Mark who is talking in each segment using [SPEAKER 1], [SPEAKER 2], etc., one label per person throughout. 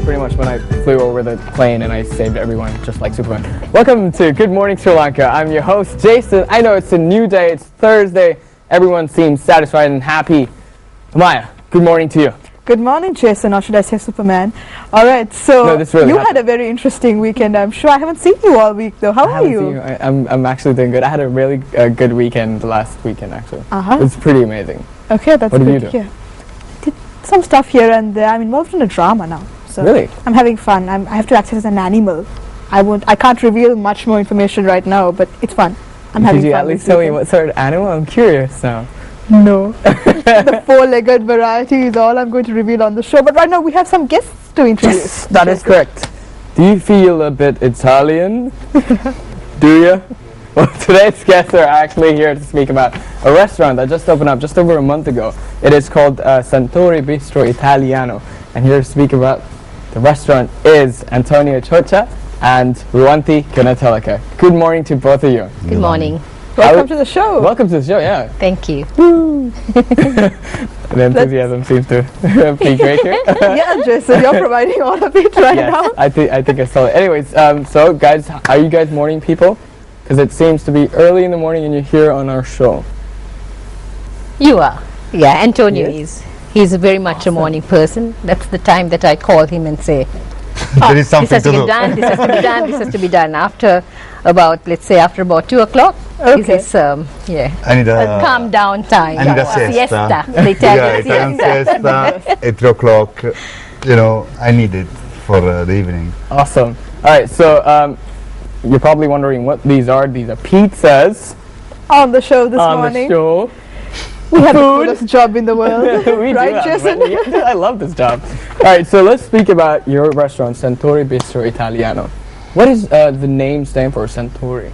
[SPEAKER 1] pretty much when I flew over the plane and I saved everyone, just like Superman. Welcome to Good Morning Sri Lanka. I'm your host, Jason. I know it's a new day, it's Thursday. Everyone seems satisfied and happy. Maya, good morning to you.
[SPEAKER 2] Good morning, Jason, or should I say Superman? All right, so
[SPEAKER 1] No, this really
[SPEAKER 2] you
[SPEAKER 1] happened.
[SPEAKER 2] had a very interesting weekend, I'm sure. I haven't seen you all week, though. How are you?
[SPEAKER 1] I'm actually doing good. I had a really good weekend last weekend, actually.
[SPEAKER 2] Uh-huh.
[SPEAKER 1] It's pretty amazing.
[SPEAKER 2] Okay, that's
[SPEAKER 1] What did
[SPEAKER 2] good
[SPEAKER 1] you
[SPEAKER 2] to
[SPEAKER 1] do?
[SPEAKER 2] hear. Did some stuff here and there. I'm involved in a drama now. So
[SPEAKER 1] Really?
[SPEAKER 2] I'm having fun. I have to act as an animal. I can't reveal much more information right now, but it's fun. I'm having
[SPEAKER 1] Could you
[SPEAKER 2] fun
[SPEAKER 1] at least
[SPEAKER 2] this
[SPEAKER 1] tell me
[SPEAKER 2] weekend.
[SPEAKER 1] what sort of animal? I'm curious now.
[SPEAKER 2] No. The four-legged variety is all I'm going to reveal on the show. But right now we have some guests to introduce.
[SPEAKER 1] Yes, that is correct. Do you feel a bit Italian? Do you? Well, today's guests are actually here to speak about a restaurant that just opened up just over a month ago. It is called Santori Bistro Italiano. And here to speak about the restaurant is Antonio Chocha and Ruanti Kanatelaka. Good morning to both of you.
[SPEAKER 3] Good morning.
[SPEAKER 2] Welcome to the show.
[SPEAKER 1] Welcome to the show, yeah.
[SPEAKER 3] Thank you.
[SPEAKER 1] The enthusiasm seems to be great here.
[SPEAKER 2] Yeah, Jason, you're providing all of it right now.
[SPEAKER 1] Yes, I think I saw it. Anyways, so guys, are you guys morning people? Because it seems to be early in the morning and you're here on our show.
[SPEAKER 3] You are. Yeah, Antonio
[SPEAKER 1] Yes.
[SPEAKER 3] is. He's very much a morning person. That's the time that I call him and say,
[SPEAKER 4] There is
[SPEAKER 3] this
[SPEAKER 4] something
[SPEAKER 3] has to
[SPEAKER 4] to
[SPEAKER 3] be
[SPEAKER 4] do.
[SPEAKER 3] done, this has to be done, this has to be done. After about, let's say, after about 2 o'clock,
[SPEAKER 2] Okay.
[SPEAKER 3] is yeah,
[SPEAKER 4] I need
[SPEAKER 3] a calm down time.
[SPEAKER 4] I need a siesta.
[SPEAKER 3] The Italian
[SPEAKER 4] Italian
[SPEAKER 3] siesta.
[SPEAKER 4] siesta at 3 o'clock. You know, I need it for the evening.
[SPEAKER 1] Awesome. All right, so you're probably wondering what these are. These are pizzas
[SPEAKER 2] On the show this
[SPEAKER 1] on
[SPEAKER 2] morning.
[SPEAKER 1] the show.
[SPEAKER 2] We have the coolest job in the world.
[SPEAKER 1] We
[SPEAKER 2] Right,
[SPEAKER 1] do have
[SPEAKER 2] Jason?
[SPEAKER 1] one. Yeah, I love this job. All right, so let's speak about your restaurant, Santori Bistro Italiano. What is the name stand for, Santori?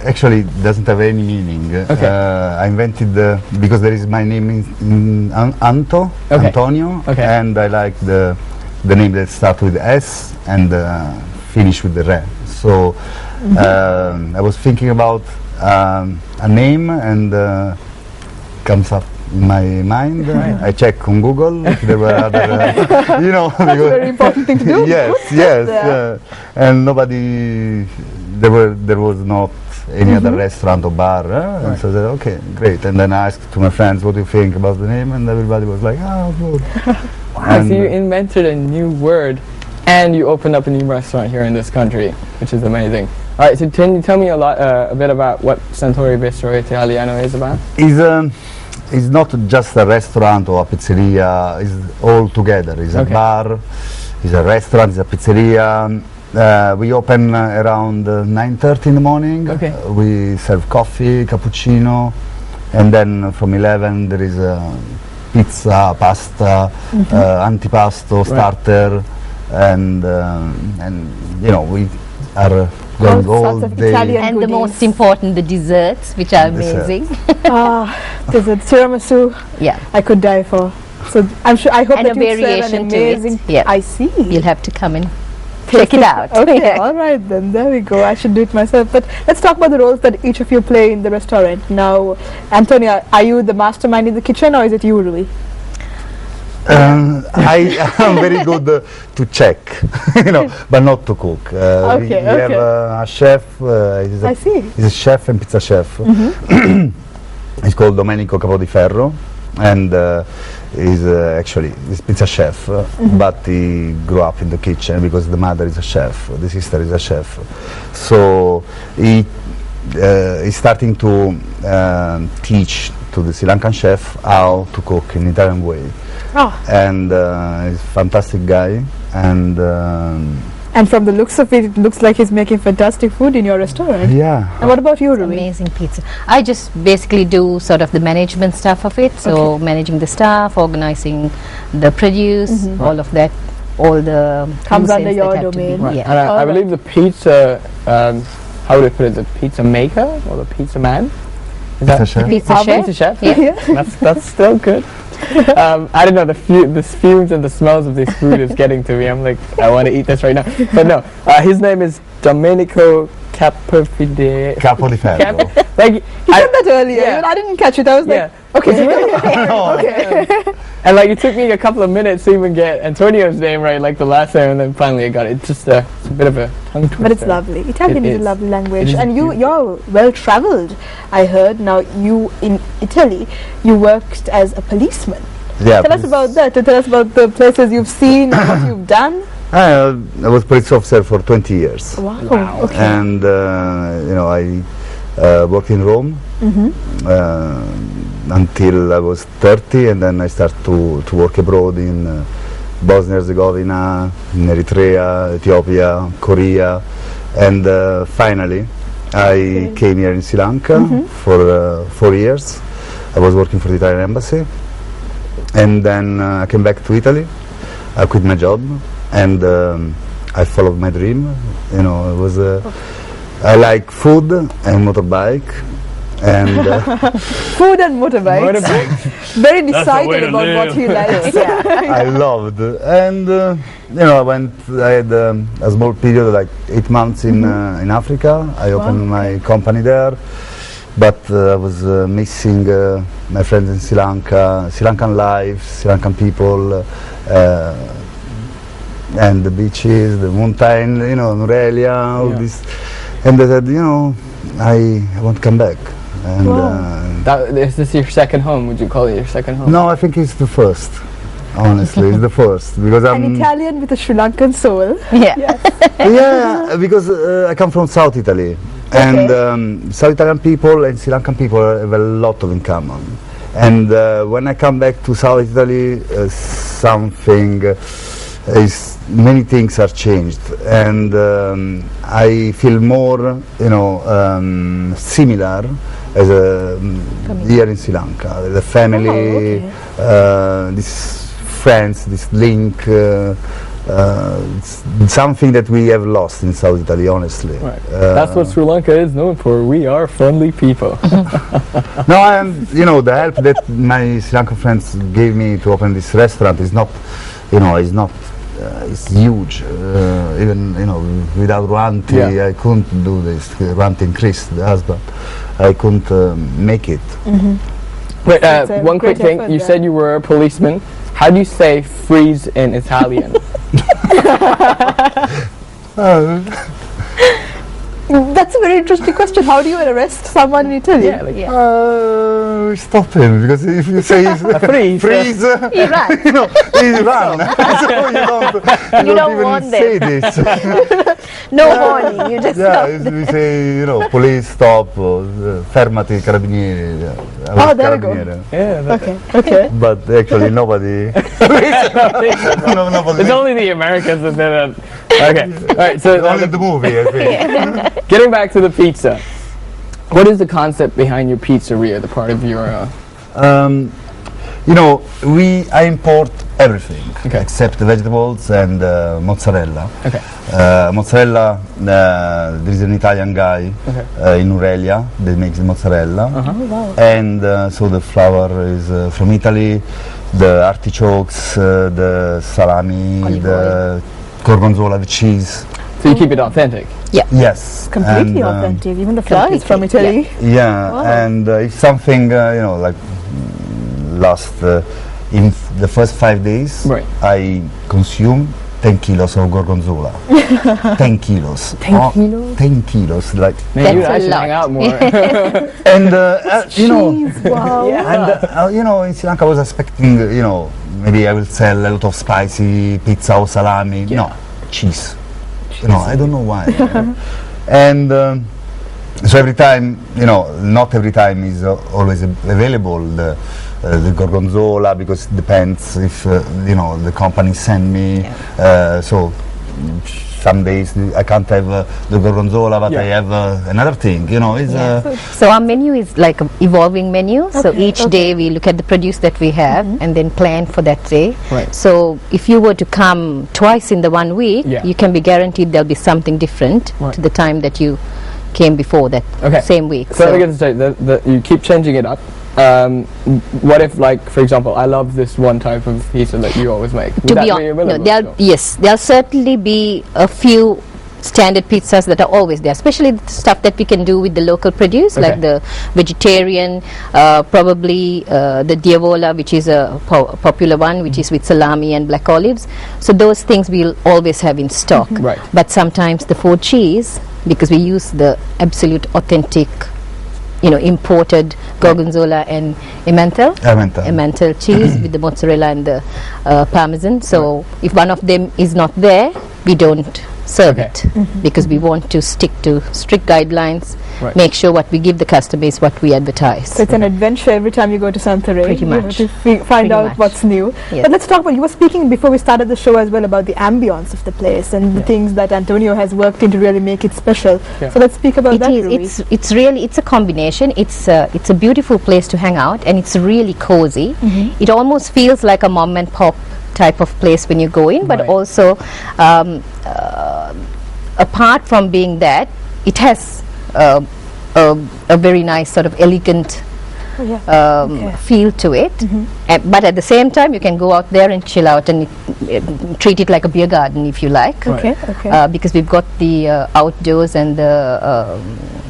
[SPEAKER 4] Actually, it doesn't have any meaning.
[SPEAKER 1] Okay.
[SPEAKER 4] I invented because there is my name in
[SPEAKER 1] Okay.
[SPEAKER 4] Antonio,
[SPEAKER 1] Okay.
[SPEAKER 4] and I like the name that starts with S and finish with the Re. So I was thinking about a name and comes up in my mind. I check on Google if there were other, you know.
[SPEAKER 2] That's a very important thing to do.
[SPEAKER 4] Yes,
[SPEAKER 2] Yeah.
[SPEAKER 4] and nobody, there was not any other restaurant or bar, and so I said, okay, great. And then I asked to my friends, what do you think about the name? And everybody was like, oh, good.
[SPEAKER 1] Wow, so you invented a new word and you opened up a new restaurant here in this country, which is amazing. All right, so can you tell me a bit about what Santori Bistro Italiano is about?
[SPEAKER 4] It's not just a restaurant or a pizzeria, it's all together. It's
[SPEAKER 1] Okay.
[SPEAKER 4] a bar, it's a restaurant, it's a pizzeria. We open around 9:30 in the morning.
[SPEAKER 1] Okay.
[SPEAKER 4] We serve coffee, cappuccino, and then from 11 there is pizza, pasta, antipasto, starter, and you know, we are going
[SPEAKER 2] All
[SPEAKER 4] all
[SPEAKER 2] sorts of
[SPEAKER 4] day.
[SPEAKER 2] Italian
[SPEAKER 3] And the
[SPEAKER 2] goodies.
[SPEAKER 3] most important, the desserts, which are
[SPEAKER 4] Dessert.
[SPEAKER 3] amazing.
[SPEAKER 2] There's a tiramisu
[SPEAKER 3] Yeah.
[SPEAKER 2] I could die for. So I hope
[SPEAKER 3] And
[SPEAKER 2] that
[SPEAKER 3] a
[SPEAKER 2] you serve an
[SPEAKER 3] variation to it.
[SPEAKER 2] amazing.
[SPEAKER 3] Yeah.
[SPEAKER 2] I see.
[SPEAKER 3] You'll have to come and check it out.
[SPEAKER 2] Okay, all right then. There we go. I should do it myself. But let's talk about the roles that each of you play in the restaurant. Now, Antonia, are you the mastermind in the kitchen, or is it you, Rui?
[SPEAKER 4] I am very good to check, you know, but not to cook. We have a chef.
[SPEAKER 2] I see.
[SPEAKER 4] He's a chef and pizza chef. He's called Domenico Capodiferro, and he's pizza chef. But he grew up in the kitchen because the mother is a chef, the sister is a chef. So he's starting to teach to the Sri Lankan chef how to cook in Italian way.
[SPEAKER 2] Oh.
[SPEAKER 4] And he's a fantastic guy, and
[SPEAKER 2] from the looks of it, it looks like he's making fantastic food in your restaurant.
[SPEAKER 4] yeah.
[SPEAKER 2] And what about you, Rui?
[SPEAKER 3] Amazing pizza. I just basically do sort of the management stuff of it. So managing the staff, organizing the produce, all of that, all the
[SPEAKER 2] Comes under
[SPEAKER 3] loose ends
[SPEAKER 2] your
[SPEAKER 3] that have to be-
[SPEAKER 2] domain.
[SPEAKER 3] Yeah.
[SPEAKER 1] And I
[SPEAKER 2] Alright.
[SPEAKER 1] believe the pizza, how would I put it, the pizza maker or the pizza man? Is
[SPEAKER 4] Pizza chef.
[SPEAKER 3] Pizza chef.
[SPEAKER 1] Pizza chef?
[SPEAKER 3] Yeah.
[SPEAKER 1] That's still good. I don't know, the fumes and the smells of this food is getting to me. I'm like, I want to eat this right now. But no, his name is Domenico Capodiferro.
[SPEAKER 4] Capodiferro.
[SPEAKER 1] Like,
[SPEAKER 2] You said that earlier.
[SPEAKER 1] Yeah.
[SPEAKER 2] I didn't catch it. I was
[SPEAKER 1] Yeah.
[SPEAKER 2] like, okay.
[SPEAKER 4] No.
[SPEAKER 2] Okay.
[SPEAKER 1] And like it took me a couple of minutes to even get Antonio's name right, like the last time, and then finally I got it. It's just it's a bit of a tongue twister.
[SPEAKER 2] But it's lovely. Italian
[SPEAKER 1] It
[SPEAKER 2] is
[SPEAKER 1] is.
[SPEAKER 2] a lovely language,
[SPEAKER 1] It is
[SPEAKER 2] and
[SPEAKER 1] beautiful.
[SPEAKER 2] you're well travelled. I heard. Now you in Italy, you worked as a policeman.
[SPEAKER 4] Yeah,
[SPEAKER 2] Tell us about that. Tell us about the places you've seen and what you've done.
[SPEAKER 4] I was police officer for 20 years.
[SPEAKER 2] Wow.
[SPEAKER 1] Wow.
[SPEAKER 2] Okay.
[SPEAKER 4] And I worked in Rome until I was 30, and then I started to work abroad in Bosnia Herzegovina, in Eritrea, Ethiopia, Korea, and finally I came here in Sri Lanka for 4 years. I was working for the Italian embassy, and then I came back to Italy. I quit my job, and I followed my dream. It was I like food and motorbike, and
[SPEAKER 2] Food and motorbikes.
[SPEAKER 1] Motorbike.
[SPEAKER 2] Very
[SPEAKER 1] That's the way
[SPEAKER 2] decided
[SPEAKER 1] to
[SPEAKER 2] about what
[SPEAKER 1] live.
[SPEAKER 2] he likes. Yeah.
[SPEAKER 4] I loved. And I had a small period, like 8 months in Africa. I opened my company there, but I was missing my friends in Sri Lanka, Sri Lankan life, Sri Lankan people, and the beaches, the mountain, Nurelia, all
[SPEAKER 1] Yeah.
[SPEAKER 4] this. And I said, I want to come back. And
[SPEAKER 1] Is this your second home? Would you call it your second home?
[SPEAKER 4] no, I think it's the first. Honestly, it's the first, because
[SPEAKER 2] An Italian with a Sri Lankan soul.
[SPEAKER 3] Yeah.
[SPEAKER 4] yeah, because I come from South Italy, and South Italian people and Sri Lankan people have a lot of in common. And when I come back to South Italy, many things are changed, and I feel more, similar as here in Sri Lanka. The family, this friends, this link. It's something that we have lost in South Italy, honestly.
[SPEAKER 1] Right. That's what Sri Lanka is known for. We are friendly people.
[SPEAKER 4] No, and the help that my Sri Lankan friends gave me to open this restaurant is not, it's huge. Even without Ranti,
[SPEAKER 1] Yeah.
[SPEAKER 4] I couldn't do this. Ranti and Chris, the husband, I couldn't make it.
[SPEAKER 1] Wait,
[SPEAKER 2] It's a
[SPEAKER 1] one quick
[SPEAKER 2] great
[SPEAKER 1] thing.
[SPEAKER 2] effort,
[SPEAKER 1] You
[SPEAKER 2] yeah.
[SPEAKER 1] said you were a policeman. How do you say freeze in Italian?
[SPEAKER 2] That's a very interesting question. How do you arrest someone in Italy?
[SPEAKER 1] Yeah, like,
[SPEAKER 4] Stop him, because if you say
[SPEAKER 1] freeze.
[SPEAKER 4] freeze,
[SPEAKER 3] He runs.
[SPEAKER 4] he run. So you don't even
[SPEAKER 3] want
[SPEAKER 4] say this.
[SPEAKER 3] No warning. You just
[SPEAKER 4] Yeah, we say, police stop, fermati carabinieri.
[SPEAKER 2] Oh, there we go.
[SPEAKER 4] Carabiniere.
[SPEAKER 1] Yeah,
[SPEAKER 2] Okay. Okay.
[SPEAKER 4] But actually nobody. Nobody.
[SPEAKER 1] it's only the Americans that say that. Okay, all right. So
[SPEAKER 4] Only the movie, I think.
[SPEAKER 1] getting back to the pizza, what is the concept behind your pizzeria? The part of your
[SPEAKER 4] I import everything
[SPEAKER 1] Okay.
[SPEAKER 4] except the vegetables and mozzarella.
[SPEAKER 1] okay,
[SPEAKER 4] Mozzarella, there is an Italian guy
[SPEAKER 1] okay,
[SPEAKER 4] in Urelia that makes the mozzarella.
[SPEAKER 2] Oh, wow.
[SPEAKER 4] And so the flour is from Italy, the artichokes, the salami,
[SPEAKER 3] Olive
[SPEAKER 4] the gorgonzola, the cheese.
[SPEAKER 1] so you keep it authentic.
[SPEAKER 4] Yes,
[SPEAKER 2] Completely
[SPEAKER 4] and,
[SPEAKER 2] authentic. Even the flour is from
[SPEAKER 3] Completely,
[SPEAKER 2] Italy.
[SPEAKER 4] Yeah,
[SPEAKER 2] Wow.
[SPEAKER 4] and if something like last in the first 5 days,
[SPEAKER 1] Right.
[SPEAKER 4] I consume 10 kilos of gorgonzola. 10 kilos.
[SPEAKER 1] 10 kilos?
[SPEAKER 4] 10 kilos, like,
[SPEAKER 1] Man, you and
[SPEAKER 3] That's
[SPEAKER 1] I
[SPEAKER 3] a
[SPEAKER 1] should hang
[SPEAKER 3] lot.
[SPEAKER 1] out more.
[SPEAKER 4] and
[SPEAKER 2] Cheese. Wow.
[SPEAKER 4] in Sri Lanka I was expecting, maybe I will sell a lot of spicy pizza or salami.
[SPEAKER 1] Yeah.
[SPEAKER 4] No, cheese. I don't know why. And so every time, not every time is always available the gorgonzola, because it depends if the company send me. So some days I can't have the gorgonzola, but
[SPEAKER 1] Yeah.
[SPEAKER 4] I have another thing.
[SPEAKER 3] So our menu is like an evolving menu. So
[SPEAKER 2] Okay,
[SPEAKER 3] each
[SPEAKER 2] okay.
[SPEAKER 3] day we look at the produce that we have and then plan for that day.
[SPEAKER 1] Right.
[SPEAKER 3] So if you were to come twice in the 1 week,
[SPEAKER 1] Yeah.
[SPEAKER 3] you can be guaranteed there'll be something different
[SPEAKER 1] Right.
[SPEAKER 3] to the time that you came before that
[SPEAKER 1] Okay.
[SPEAKER 3] same week.
[SPEAKER 1] So let me get this straight. You keep changing it up. What if, like, for example, I love this one type of pizza that you always make? Would
[SPEAKER 3] to
[SPEAKER 1] that
[SPEAKER 3] be
[SPEAKER 1] be
[SPEAKER 3] honest,
[SPEAKER 1] available?
[SPEAKER 3] there'll certainly be a few standard pizzas that are always there, especially the stuff that we can do with the local produce,
[SPEAKER 1] Okay.
[SPEAKER 3] like the vegetarian, probably the diavola, which is a popular one, which is with salami and black olives. So those things we'll always have in stock.
[SPEAKER 1] Right.
[SPEAKER 3] But sometimes the Ford cheese, because we use the absolute authentic, imported gorgonzola and Emmental cheese with the mozzarella and the parmesan. So if one of them is not there, we don't serve
[SPEAKER 1] Okay.
[SPEAKER 3] it, because we want to stick to strict guidelines,
[SPEAKER 1] Right.
[SPEAKER 3] make sure what we give the customer is what we advertise.
[SPEAKER 2] So it's an adventure every time you go to Santarém.
[SPEAKER 3] Pretty
[SPEAKER 2] You have
[SPEAKER 3] much.
[SPEAKER 2] to find
[SPEAKER 3] Pretty
[SPEAKER 2] out
[SPEAKER 3] much.
[SPEAKER 2] what's new.
[SPEAKER 3] Yes.
[SPEAKER 2] But let's talk about, you were speaking before we started the show as well about the ambience of the place and the things that Antonio has worked in to really make it special.
[SPEAKER 1] Yeah.
[SPEAKER 2] So let's speak about
[SPEAKER 3] It
[SPEAKER 2] that.
[SPEAKER 3] is.
[SPEAKER 2] Rui.
[SPEAKER 3] It's really. It's a combination. It's a beautiful place to hang out, and it's really cozy. It almost feels like a mom and pop type of place when you go in, but
[SPEAKER 1] Right.
[SPEAKER 3] also apart from being that, it has a very nice sort of elegant
[SPEAKER 2] Oh, yeah. Okay.
[SPEAKER 3] feel to it. But at the same time, you can go out there and chill out and treat it like a beer garden if you like.
[SPEAKER 1] Right.
[SPEAKER 2] Okay, okay.
[SPEAKER 3] Because we've got the outdoors and the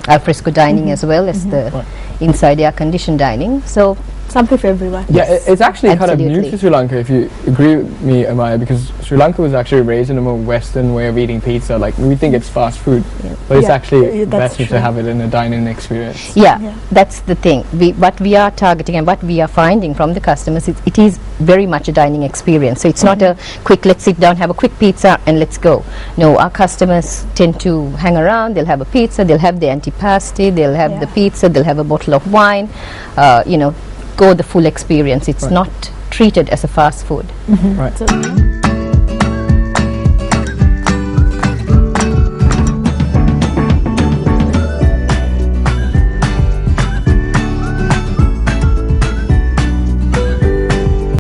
[SPEAKER 3] alfresco dining as well as the
[SPEAKER 1] Right.
[SPEAKER 3] inside air conditioned dining. So
[SPEAKER 2] Something for everyone.
[SPEAKER 1] Yeah, it's actually kind of new
[SPEAKER 3] Absolutely.
[SPEAKER 1] to Sri Lanka, if you agree with me, Amaya, because Sri Lanka was actually raised in a more Western way of eating pizza. Like, we think it's fast food, but it's
[SPEAKER 2] Yeah,
[SPEAKER 1] actually
[SPEAKER 2] that's
[SPEAKER 1] better
[SPEAKER 2] true.
[SPEAKER 1] to have it in a dine-in experience.
[SPEAKER 3] yeah,
[SPEAKER 2] Yeah.
[SPEAKER 3] that's the thing. What we are targeting and what we are finding from the customers, it is very much a dining experience. So it's not a quick, let's sit down, have a quick pizza and let's go. No, our customers tend to hang around, they'll have a pizza, they'll have the antipasti, they'll have
[SPEAKER 2] Yeah.
[SPEAKER 3] the pizza, they'll have a bottle of wine, go the full experience. It's
[SPEAKER 1] Right.
[SPEAKER 3] not treated as a fast food.
[SPEAKER 1] Right.
[SPEAKER 2] So-